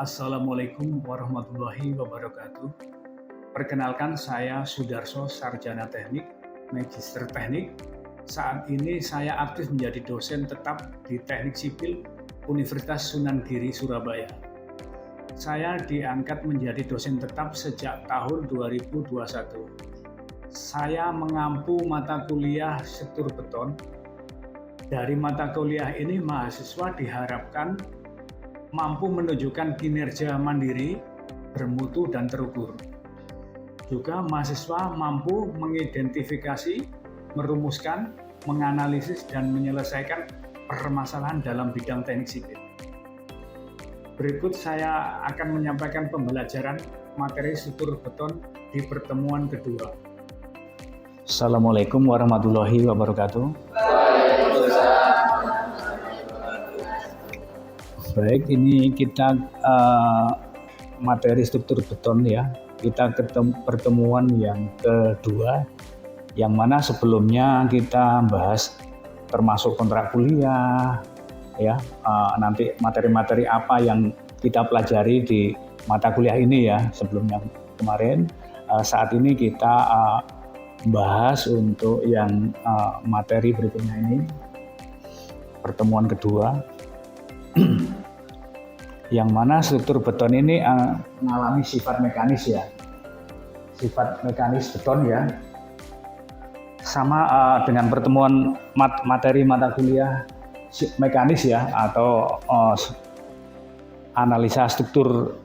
Assalamualaikum warahmatullahi wabarakatuh. Perkenalkan, saya Sudarso, sarjana teknik, magister teknik. Saat ini saya aktif menjadi dosen tetap di Teknik Sipil Universitas Sunan Giri, Surabaya. Saya diangkat menjadi dosen tetap sejak tahun 2021. Saya mengampu mata kuliah struktur beton. Dari mata kuliah ini, mahasiswa diharapkan mampu menunjukkan kinerja mandiri, bermutu, dan terukur. Juga mahasiswa mampu mengidentifikasi, merumuskan, menganalisis, dan menyelesaikan permasalahan dalam bidang teknik sipil. Berikut saya akan menyampaikan pembelajaran materi struktur beton di pertemuan kedua. Assalamualaikum warahmatullahi wabarakatuh. Baik, ini kita materi struktur beton ya. Kita pertemuan yang kedua, yang mana sebelumnya kita bahas termasuk kontrak kuliah, ya. Nanti materi-materi apa yang kita pelajari di mata kuliah ini ya sebelumnya kemarin. Saat ini kita bahas untuk yang materi berikutnya ini, pertemuan kedua. Yang mana struktur beton ini mengalami sifat mekanis ya, sifat mekanis beton ya, sama dengan pertemuan materi mata kuliah mekanis ya, atau analisa struktur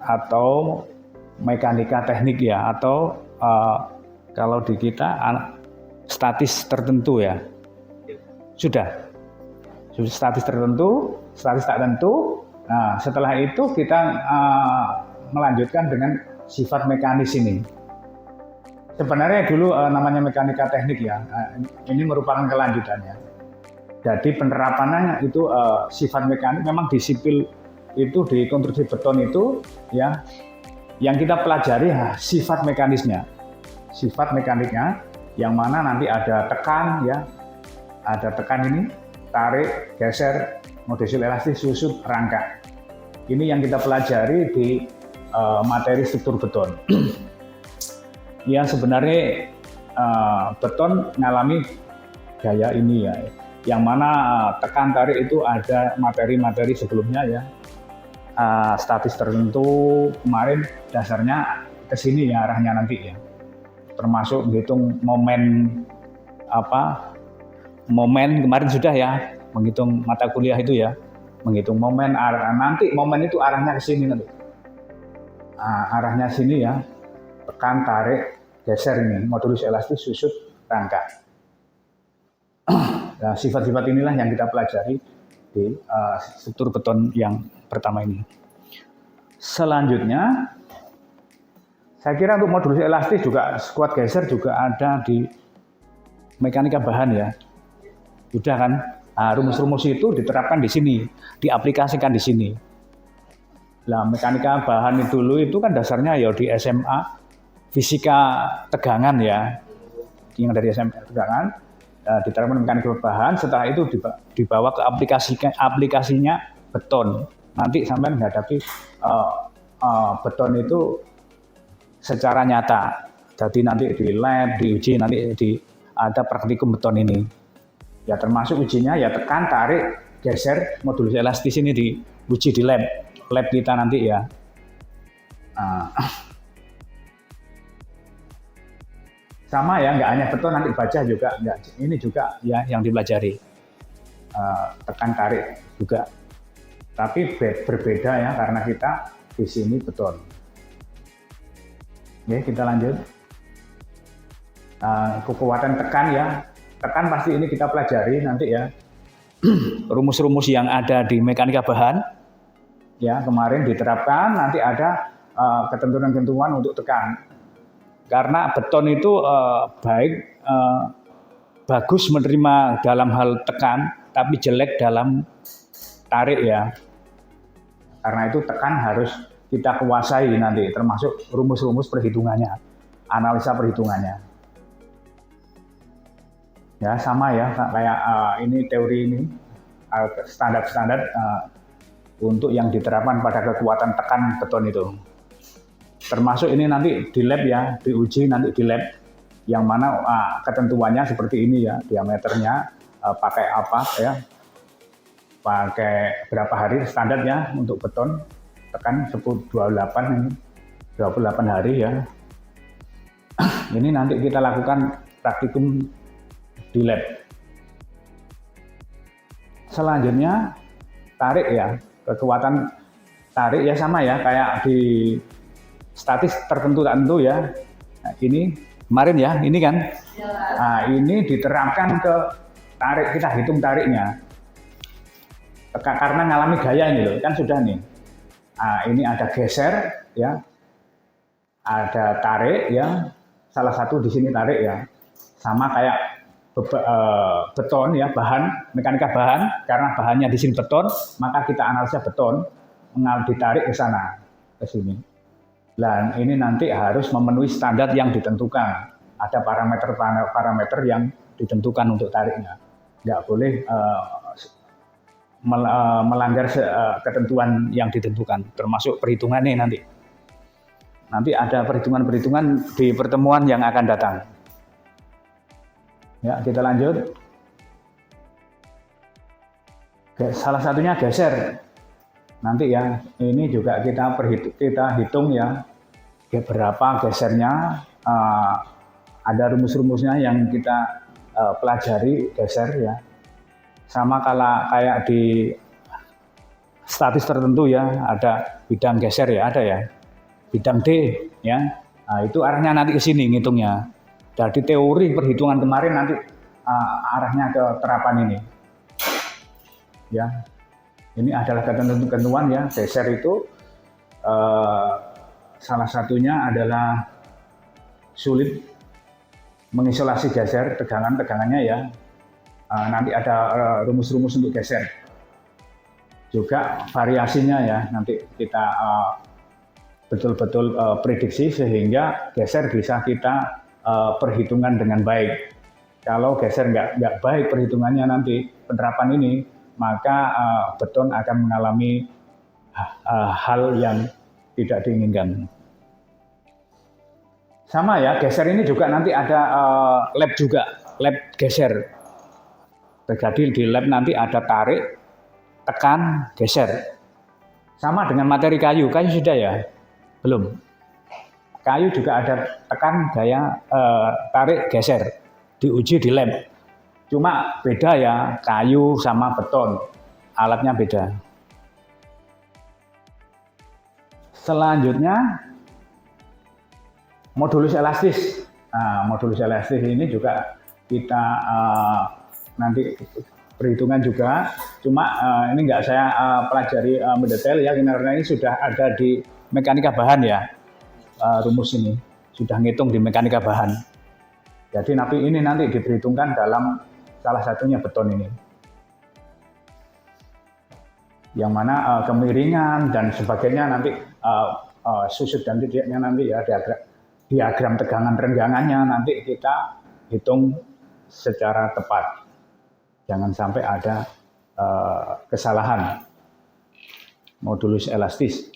atau mekanika teknik ya, atau kalau di kita statis tertentu ya, sudah statis tertentu, statis tak tentu. Nah, setelah itu kita melanjutkan dengan sifat mekanis ini. Sebenarnya dulu namanya mekanika teknik ya, ini merupakan kelanjutannya. Jadi penerapannya itu sifat mekanik memang di sipil itu, di konstruksi beton itu ya, yang kita pelajari sifat mekanisnya, sifat mekaniknya, yang mana nanti ada tekan ya, ada tekan ini, tarik, geser, modul elastis, susut, rangka. Ini yang kita pelajari di materi struktur beton. Ya sebenarnya beton mengalami gaya ini ya, yang mana tekan tarik itu ada materi-materi sebelumnya ya, statis tertentu kemarin dasarnya ke sini ya arahnya nanti ya, termasuk menghitung momen momen kemarin sudah ya, menghitung mata kuliah itu ya, menghitung momen nanti momen itu arahnya ke sini nanti, arahnya sini ya, tekan tarik geser ini, modulus elastis, susut, rangka. Nah, sifat-sifat inilah yang kita pelajari di struktur beton yang pertama ini. Selanjutnya saya kira untuk modulus elastis juga, squat geser juga ada di mekanika bahan ya. Sudah kan? Nah, rumus-rumus itu diterapkan di sini, diaplikasikan di sini. Nah, mekanika bahan dulu itu kan dasarnya ya di SMA, fisika tegangan ya, yang dari SMA tegangan, diterapkan mekanika bahan. Setelah itu dibawa ke aplikasinya beton. Nanti sampai menghadapi beton itu secara nyata. Jadi nanti di lab, diuji, nanti ada praktikum beton ini. Ya termasuk ujinya ya tekan, tarik, geser, modulus elastis ini diuji di lab kita nanti ya. Sama ya, nggak hanya beton, nanti baja juga, ini juga ya yang dipelajari, tekan tarik juga. Tapi berbeda ya karena kita di sini beton. Oke, kita lanjut. Kekuatan tekan ya. Tekan pasti ini kita pelajari nanti ya, rumus-rumus yang ada di mekanika bahan ya, kemarin diterapkan, nanti ada ketentuan-ketentuan untuk tekan, karena beton itu bagus menerima dalam hal tekan, tapi jelek dalam tarik ya, karena itu tekan harus kita kuasai nanti, termasuk rumus-rumus perhitungannya, analisa perhitungannya. Ya sama ya, kayak ini teori ini standar-standar untuk yang diterapkan pada kekuatan tekan beton itu. Termasuk ini nanti di lab ya, diuji nanti di lab, yang mana ketentuannya seperti ini ya, diameternya pakai apa ya, pakai berapa hari standarnya untuk beton tekan 28 hari ya. Ini nanti kita lakukan praktikum di lab. Selanjutnya tarik ya, kekuatan tarik ya sama ya kayak di statis tertentu ya. Nah, ini kemarin ya, ini kan. Nah, ini diterapkan ke tarik, kita hitung tariknya. Karena ngalami gaya ini loh, kan sudah nih. Nah, ini ada geser ya. Ada tarik ya. Salah satu di sini tarik ya. Sama kayak beton ya, bahan, mekanika bahan, karena bahannya di sini beton, maka kita analisa beton, ditarik ke sana, ke sini. Dan ini nanti harus memenuhi standar yang ditentukan. Ada parameter yang ditentukan untuk tariknya. Nggak boleh melanggar ketentuan yang ditentukan, termasuk perhitungannya nanti. Nanti ada perhitungan-perhitungan di pertemuan yang akan datang. Ya, kita lanjut. Salah satunya geser. Nanti ya, ini juga kita hitung ya, berapa gesernya. Ada rumus-rumusnya yang kita pelajari geser ya. Sama kayak di statis tertentu ya, ada bidang geser ya, ada ya. Bidang D ya. Nah, itu arahnya nanti ke sini ngitungnya. Jadi teori perhitungan kemarin nanti arahnya ke terapan ini. Ya. Ini adalah ketentuan ya, geser itu salah satunya adalah sulit mengisolasi geser, tegangannya ya. Nanti ada rumus-rumus untuk geser. Juga variasinya ya, nanti kita betul-betul prediksi sehingga geser bisa kita perhitungan dengan baik. Kalau geser nggak baik perhitungannya nanti penerapan ini, maka beton akan mengalami hal yang tidak diinginkan. Sama ya, geser ini juga nanti ada lab juga, lab geser. Jadi di lab nanti ada tarik, tekan, geser. Sama dengan materi kayu sudah ya? Belum. Kayu juga ada tekan, gaya, tarik, geser. Diuji di lab. Cuma beda ya, kayu sama beton. Alatnya beda. Selanjutnya, modulus elastis. Nah, modulus elastis ini juga kita nanti perhitungan juga. Cuma ini nggak saya pelajari mendetail ya, karena ini sudah ada di mekanika bahan ya, rumus ini sudah ngitung di mekanika bahan. Jadi ini nanti diperhitungkan dalam salah satunya beton ini, yang mana kemiringan dan sebagainya nanti susut dan tidaknya nanti ya, diagram tegangan renggangannya nanti kita hitung secara tepat, jangan sampai ada kesalahan. Modulus elastis.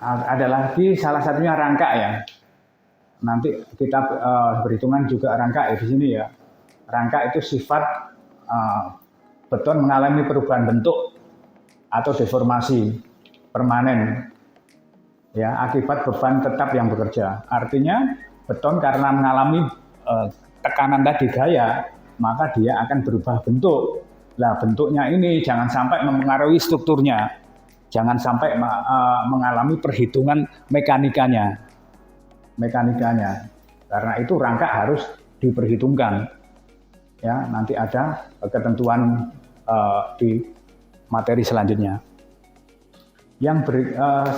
Ada lagi salah satunya rangka ya. Nanti kita berhitungan juga rangka ya di sini ya. Rangka itu sifat beton mengalami perubahan bentuk atau deformasi permanen ya akibat beban tetap yang bekerja. Artinya beton karena mengalami tekanan tadi gaya, maka dia akan berubah bentuk. Nah, bentuknya ini jangan sampai mempengaruhi strukturnya. Jangan sampai mengalami perhitungan mekanikanya. Karena itu rangka harus diperhitungkan. Ya, nanti ada ketentuan di materi selanjutnya.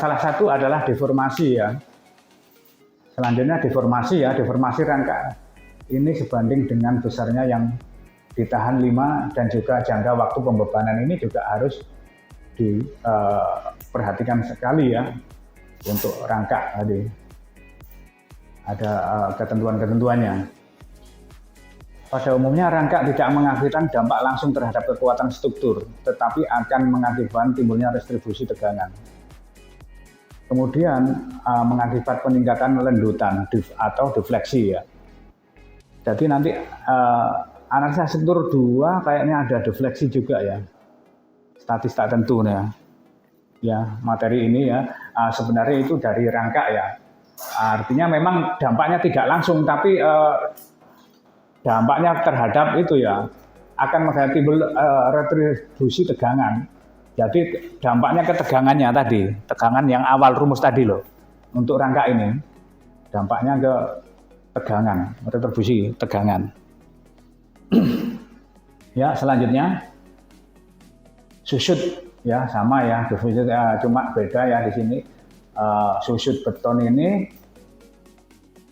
Salah satu adalah deformasi ya. Selanjutnya deformasi rangka. Ini sebanding dengan besarnya yang ditahan 5 dan juga jangka waktu pembebanan ini juga harus diperhatikan sekali ya untuk rangka tadi. Ada ketentuan-ketentuannya. Pada umumnya rangka tidak mengakibatkan dampak langsung terhadap kekuatan struktur, tetapi akan mengakibatkan timbulnya restribusi tegangan. Kemudian mengakibat peningkatan lendutan atau defleksi ya. Jadi nanti analisa struktur 2 kayaknya ada defleksi juga ya. Statis tak tentu ya. Ya, materi ini ya sebenarnya itu dari rangka ya. Artinya memang dampaknya tidak langsung, tapi dampaknya terhadap itu ya akan menghadapi retribusi tegangan. Jadi dampaknya ke tegangannya tadi, tegangan yang awal rumus tadi loh. Untuk rangka ini dampaknya ke tegangan, retribusi tegangan. Ya, selanjutnya susut ya sama ya, cuma beda ya di sini. Susut beton ini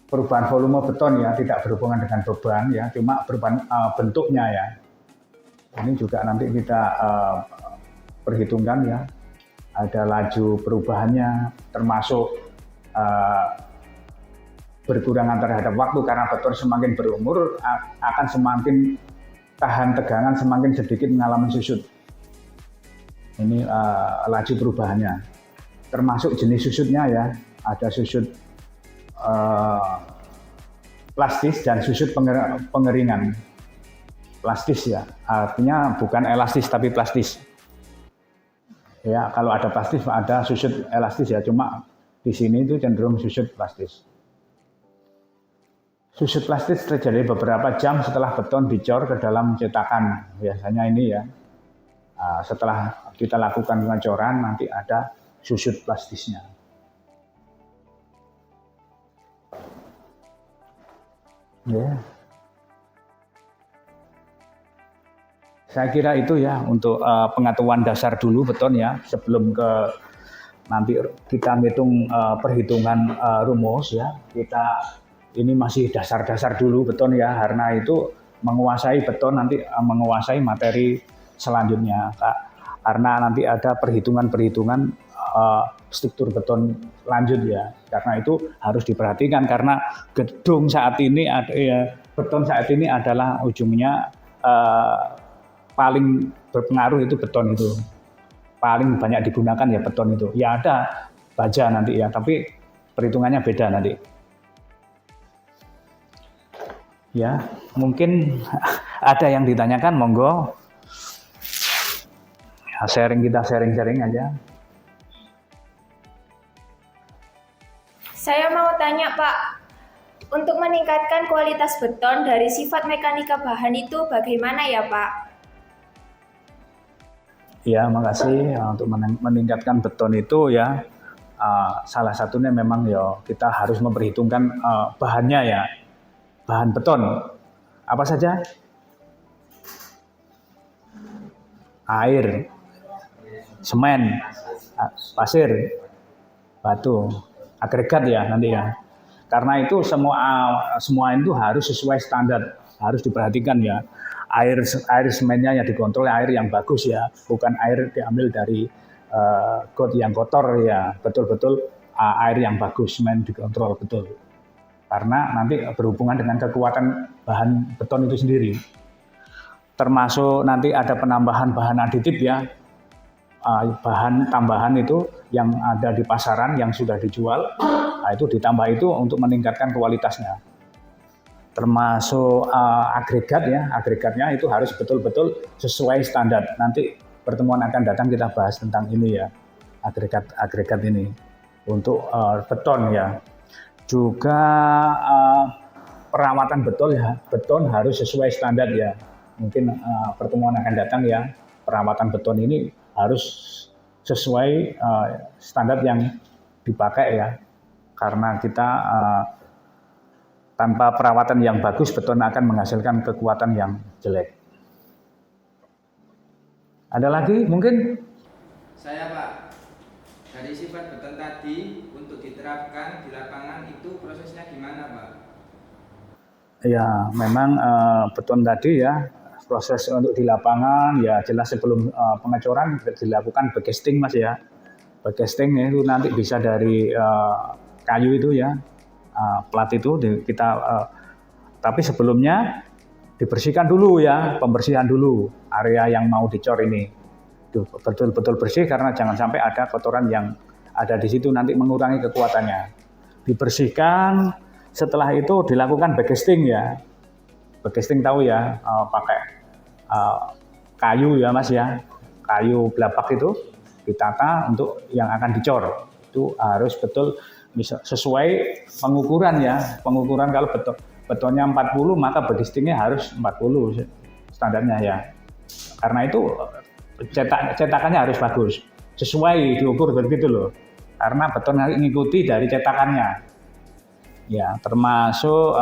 perubahan volume beton ya, tidak berhubungan dengan beban ya, cuma perubahan bentuknya ya. Ini juga nanti kita perhitungkan ya, ada laju perubahannya, termasuk berkurangan terhadap waktu karena beton semakin berumur akan semakin tahan tegangan, semakin sedikit mengalami susut. Ini laju perubahannya, termasuk jenis susutnya ya, ada susut plastis dan susut pengeringan. Plastis ya, artinya bukan elastis tapi plastis. Ya, kalau ada plastis ada susut elastis ya, cuma di sini itu cenderung susut plastis. Susut plastis terjadi beberapa jam setelah beton dicor ke dalam cetakan. Biasanya ini ya, setelah kita lakukan pengecoran nanti ada susut plastisnya. Ya. Saya kira itu ya untuk pengetahuan dasar dulu beton ya, sebelum ke nanti kita hitung perhitungan rumus ya. Kita ini masih dasar-dasar dulu beton ya, karena itu menguasai beton nanti menguasai materi selanjutnya. Karena nanti ada perhitungan-perhitungan struktur beton lanjut ya. Karena itu harus diperhatikan karena gedung saat ini beton saat ini adalah ujungnya paling berpengaruh itu beton itu. Paling banyak digunakan ya beton itu. Ya ada baja nanti ya, tapi perhitungannya beda nanti. Ya, mungkin ada yang ditanyakan, monggo. Ya, kita sharing aja. Saya mau tanya Pak, untuk meningkatkan kualitas beton dari sifat mekanika bahan itu bagaimana ya Pak? Ya, makasih untuk meningkatkan beton itu ya. Salah satunya memang ya kita harus memperhitungkan bahannya ya. Bahan beton apa saja? Air, semen, pasir, batu, agregat ya nanti ya. Karena itu semua itu harus sesuai standar, harus diperhatikan ya. Air semennya yang dikontrol air yang bagus ya, bukan air diambil dari got yang kotor ya. Betul-betul air yang bagus, semen dikontrol betul. Karena nanti berhubungan dengan kekuatan bahan beton itu sendiri. Termasuk nanti ada penambahan bahan aditif ya, bahan tambahan itu yang ada di pasaran yang sudah dijual, itu ditambah itu untuk meningkatkan kualitasnya. Termasuk agregat ya, agregatnya itu harus betul-betul sesuai standar. Nanti pertemuan akan datang kita bahas tentang ini ya, agregat ini untuk beton ya. Juga perawatan beton harus sesuai standar ya. Mungkin pertemuan akan datang ya, perawatan beton ini harus sesuai standar yang dipakai ya. Karena kita tanpa perawatan yang bagus, beton akan menghasilkan kekuatan yang jelek. Ada lagi mungkin? Saya Pak, dari sifat beton tadi untuk diterapkan di lapangan itu prosesnya gimana Pak? Ya memang beton tadi ya, proses untuk di lapangan ya jelas sebelum pengecoran dilakukan backcasting Mas ya. Backcasting itu nanti bisa dari kayu itu ya, plat itu kita tapi sebelumnya dibersihkan dulu ya, pembersihan dulu area yang mau dicor ini. Itu betul-betul bersih karena jangan sampai ada kotoran yang ada di situ nanti mengurangi kekuatannya. Dibersihkan, setelah itu dilakukan backcasting ya. Backcasting tahu ya, pakai kayu ya Mas ya, kayu belapak itu ditata untuk yang akan dicor. Itu harus betul sesuai pengukuran ya. Pengukuran kalau betonnya 40 maka backcastingnya harus 40 standarnya ya. Karena itu cetakannya harus bagus, sesuai diukur begitu loh. Karena beton harus mengikuti dari cetakannya. Ya, termasuk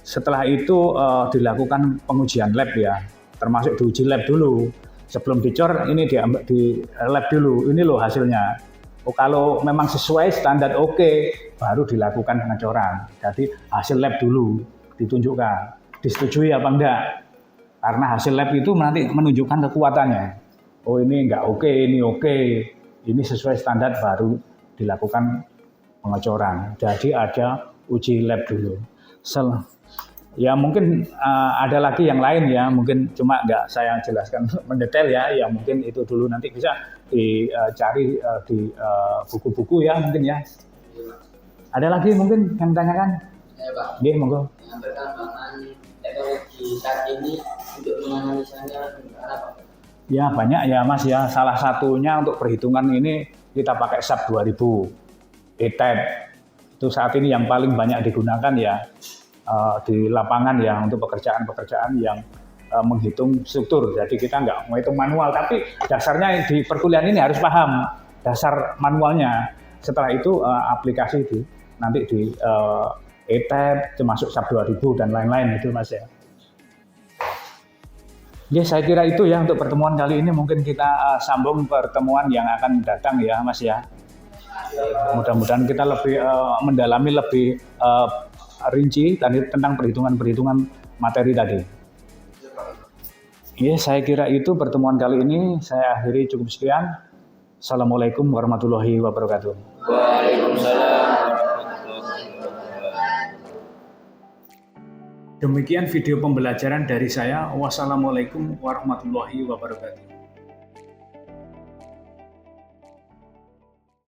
setelah itu dilakukan pengujian lab ya, termasuk diuji lab dulu. Sebelum dicor ini di lab dulu, ini loh hasilnya. Oh, kalau memang sesuai standar oke, baru dilakukan pengecoran. Jadi hasil lab dulu ditunjukkan, disetujui apa enggak. Karena hasil lab itu nanti menunjukkan kekuatannya. Oh ini enggak oke, ini oke, ini sesuai standar baru dilakukan pengecoran. Jadi ada uji lab dulu. Ya mungkin ada lagi yang lain ya, mungkin cuma nggak saya jelaskan mendetail ya, ya mungkin itu dulu nanti bisa dicari di buku-buku ya mungkin ya. Ada lagi mungkin yang tanyakan? Ya Pak. Iya monggo. Yang perkembangan teknologi saat ini untuk menganalisanya gimana Pak? Ya banyak ya Mas ya, salah satunya untuk perhitungan ini kita pakai SAP 2000, ETAP. Itu saat ini yang paling banyak digunakan ya. Di lapangan ya untuk pekerjaan-pekerjaan yang menghitung struktur. Jadi kita nggak menghitung manual, tapi dasarnya di perkuliahan ini harus paham dasar manualnya. Setelah itu aplikasi nanti di ETAP, termasuk SAP 2000 dan lain-lain itu Mas ya. Ya saya kira itu ya untuk pertemuan kali ini, mungkin kita sambung pertemuan yang akan datang ya Mas ya. Mudah-mudahan kita lebih mendalami lebih rinci tentang perhitungan-perhitungan materi tadi. Ya, saya kira itu pertemuan kali ini. Saya akhiri cukup sekian. Assalamualaikum warahmatullahi wabarakatuh. Waalaikumsalam. Demikian video pembelajaran dari saya. Wassalamualaikum warahmatullahi wabarakatuh.